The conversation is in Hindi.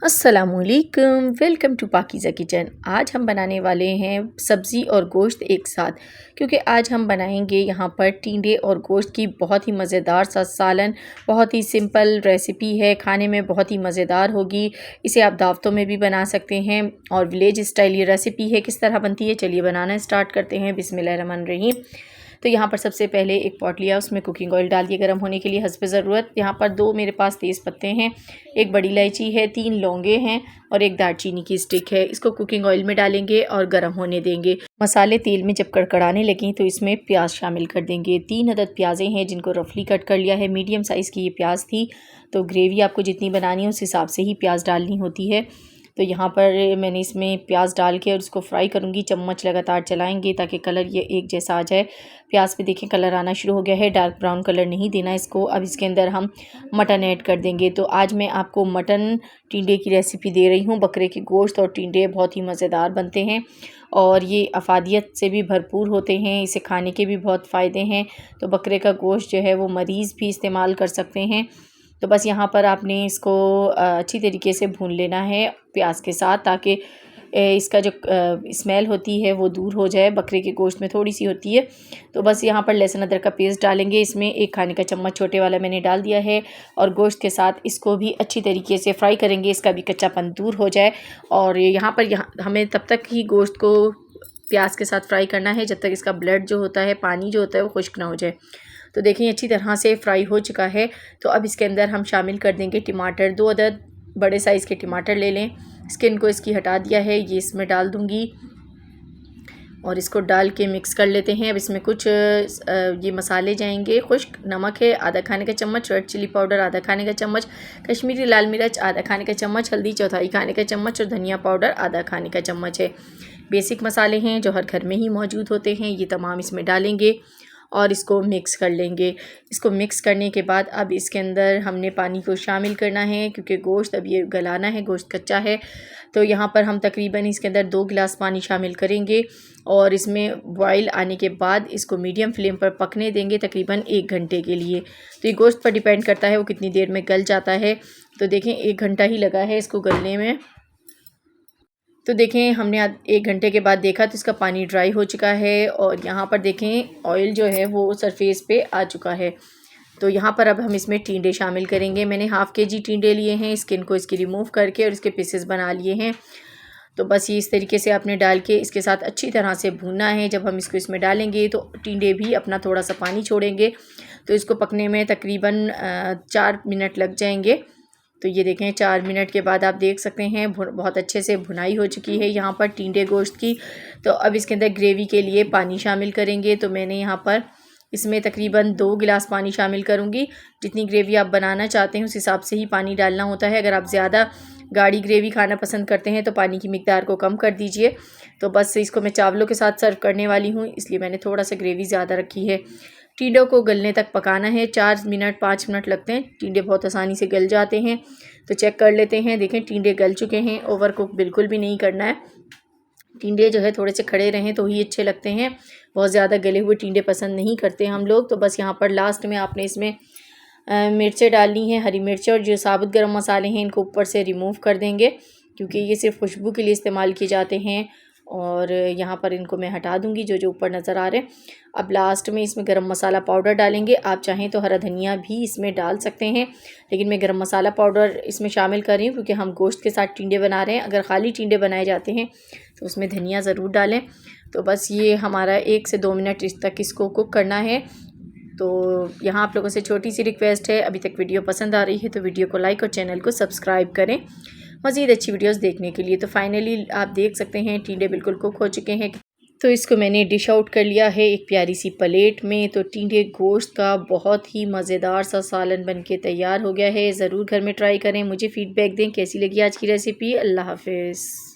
अस्सलामुअलैकुम, वेलकम टू पाकीज़ा किचन। आज हम बनाने वाले हैं सब्ज़ी और गोश्त एक साथ, क्योंकि आज हम बनाएंगे यहाँ पर टिंडे और गोश्त की बहुत ही मज़ेदार सा सालन। बहुत ही सिंपल रेसिपी है, खाने में बहुत ही मज़ेदार होगी। इसे आप दावतों में भी बना सकते हैं और विलेज स्टाइल ये रेसिपी है। किस तरह बनती है, चलिए बनाना स्टार्ट करते हैं। बिस्मिल्लाहिर्रहमानिर्रहीम। तो यहाँ पर सबसे पहले एक पॉट लिया, उसमें कुकिंग ऑयल डाल दिए गर्म होने के लिए हस्ब ज़रूरत। यहाँ पर 2 मेरे पास तेज़ पत्ते हैं, एक बड़ी इलायची है, 3 लौंगे हैं और एक दालचीनी की स्टिक है। इसको कुकिंग ऑयल में डालेंगे और गर्म होने देंगे। मसाले तेल में जब कड़कड़ाने लगें तो इसमें प्याज शामिल कर देंगे। 3 अदद प्याज़ें हैं जिनको रफली कट कर लिया है। मीडियम साइज़ की ये प्याज थी, तो ग्रेवी आपको जितनी बनानी है उस हिसाब से ही प्याज डालनी होती है। तो यहाँ पर मैंने इसमें प्याज डाल के और इसको फ्राई करूँगी। चम्मच लगातार चलाएंगे ताकि कलर ये एक जैसा आ जाए। प्याज पे देखें कलर आना शुरू हो गया है, डार्क ब्राउन कलर नहीं देना इसको। अब इसके अंदर हम मटन ऐड कर देंगे। तो आज मैं आपको मटन टिंडे की रेसिपी दे रही हूँ। बकरे के गोश्त और टिंडे बहुत ही मज़ेदार बनते हैं और ये अफादियत से भी भरपूर होते हैं। इसे खाने के भी बहुत फ़ायदे हैं। तो बकरे का गोश्त जो है वो मरीज़ भी इस्तेमाल कर सकते हैं। तो बस यहाँ पर आपने इसको अच्छी तरीके से भून लेना है प्याज के साथ, ताकि इसका जो स्मेल होती है वो दूर हो जाए। बकरे के गोश्त में थोड़ी सी होती है। तो बस यहाँ पर लहसुन अदरक का पेस्ट डालेंगे। इसमें 1 खाने का चम्मच छोटे वाला मैंने डाल दिया है और गोश्त के साथ इसको भी अच्छी तरीके से फ्राई करेंगे, इसका भी कच्चापन दूर हो जाए। और यहाँ पर हमें तब तक ही गोश्त को प्याज के साथ फ्राई करना है जब तक इसका ब्लड जो होता है, पानी जो होता है वो खुश्क ना हो जाए। तो देखिए अच्छी तरह से फ्राई हो चुका है। तो अब इसके अंदर हम शामिल कर देंगे टमाटर। 2 अदद बड़े साइज़ के टमाटर ले लें। स्किन को इसकी हटा दिया है, ये इसमें डाल दूँगी और इसको डाल के मिक्स कर लेते हैं। अब इसमें कुछ ये मसाले जाएंगे। खुश्क नमक है आधा खाने का चम्मच, रेड चिली पाउडर आधा खाने का चम्मच, कश्मीरी लाल मिर्च आधा खाने का चम्मच, हल्दी चौथाई खाने का चम्मच और धनिया पाउडर आधा खाने का चम्मच है। बेसिक मसाले हैं जो हर घर में ही मौजूद होते हैं, ये तमाम इसमें डालेंगे और इसको मिक्स कर लेंगे। इसको मिक्स करने के बाद अब इसके अंदर हमने पानी को शामिल करना है, क्योंकि गोश्त अब ये गलाना है, गोश्त कच्चा है। तो यहाँ पर हम तकरीबन इसके अंदर 2 गिलास पानी शामिल करेंगे और इसमें बॉयल आने के बाद इसको मीडियम फ्लेम पर पकने देंगे तकरीबन 1 घंटे के लिए। तो ये गोश्त पर डिपेंड करता है वो कितनी देर में गल जाता है। तो देखें 1 घंटा ही लगा है इसको गलने में। तो देखें हमने 1 घंटे के बाद देखा तो इसका पानी ड्राई हो चुका है और यहाँ पर देखें ऑयल जो है वो सरफेस पे आ चुका है। तो यहाँ पर अब हम इसमें टिंडे शामिल करेंगे। मैंने हाफ़ केजी टिंडे लिए हैं, स्किन को इसकी रिमूव करके और इसके पीसेस बना लिए हैं। तो बस ये इस तरीके से आपने डाल के इसके साथ अच्छी तरह से भूनना है। जब हम इसको इसमें डालेंगे तो टिंडे भी अपना थोड़ा सा पानी छोड़ेंगे, तो इसको पकने में तकरीबन 4 मिनट लग जाएंगे। तो ये देखें 4 मिनट के बाद आप देख सकते हैं बहुत अच्छे से भुनाई हो चुकी है यहाँ पर टिंडे गोश्त की। तो अब इसके अंदर ग्रेवी के लिए पानी शामिल करेंगे। तो मैंने यहाँ पर इसमें तकरीबन 2 गिलास पानी शामिल करूँगी। जितनी ग्रेवी आप बनाना चाहते हैं उस हिसाब से ही पानी डालना होता है। अगर आप ज़्यादा गाढ़ी ग्रेवी खाना पसंद करते हैं तो पानी की मिकदार को कम कर दीजिए। तो बस इसको मैं चावलों के साथ सर्व करने वाली हूँ, इसलिए मैंने थोड़ा सा ग्रेवी ज़्यादा रखी है। टिंडों को गलने तक पकाना है, 4 मिनट 5 मिनट लगते हैं। टिंडे बहुत आसानी से गल जाते हैं। तो चेक कर लेते हैं। देखें टिंडे गल चुके हैं, ओवर कुक बिल्कुल भी नहीं करना है। टिंडे जो है थोड़े से खड़े रहें तो ही अच्छे लगते हैं, बहुत ज़्यादा गले हुए टिंडे पसंद नहीं करते हम लोग। तो बस यहाँ पर लास्ट में आपने इसमें मिर्चें डालनी हैं, हरी मिर्चें, और जो साबुत गरम मसाले हैं इनको ऊपर से रिमूव कर देंगे, क्योंकि ये सिर्फ खुशबू के लिए इस्तेमाल किए जाते हैं। और यहाँ पर इनको मैं हटा दूँगी जो ऊपर नज़र आ रहे हैं। अब लास्ट में इसमें गरम मसाला पाउडर डालेंगे। आप चाहें तो हरा धनिया भी इसमें डाल सकते हैं, लेकिन मैं गरम मसाला पाउडर इसमें शामिल कर रही हूँ क्योंकि हम गोश्त के साथ टिंडे बना रहे हैं। अगर खाली टिंडे बनाए जाते हैं तो उसमें धनिया ज़रूर डालें। तो बस ये हमारा 1 से 2 मिनट तक इसको कुक करना है। तो यहाँ आप लोगों से छोटी सी रिक्वेस्ट है, अभी तक वीडियो पसंद आ रही है तो वीडियो को लाइक और चैनल को सब्सक्राइब करें मज़ीद अच्छी वीडियोस देखने के लिए। तो फाइनली आप देख सकते हैं टिंडे बिल्कुल कुक हो चुके हैं। तो इसको मैंने डिश आउट कर लिया है एक प्यारी सी प्लेट में। तो टिंडे गोश्त का बहुत ही मज़ेदार सा सालन बनके तैयार हो गया है। ज़रूर घर में ट्राई करें, मुझे फ़ीडबैक दें कैसी लगी आज की रेसिपी। अल्लाह हाफ़िज़।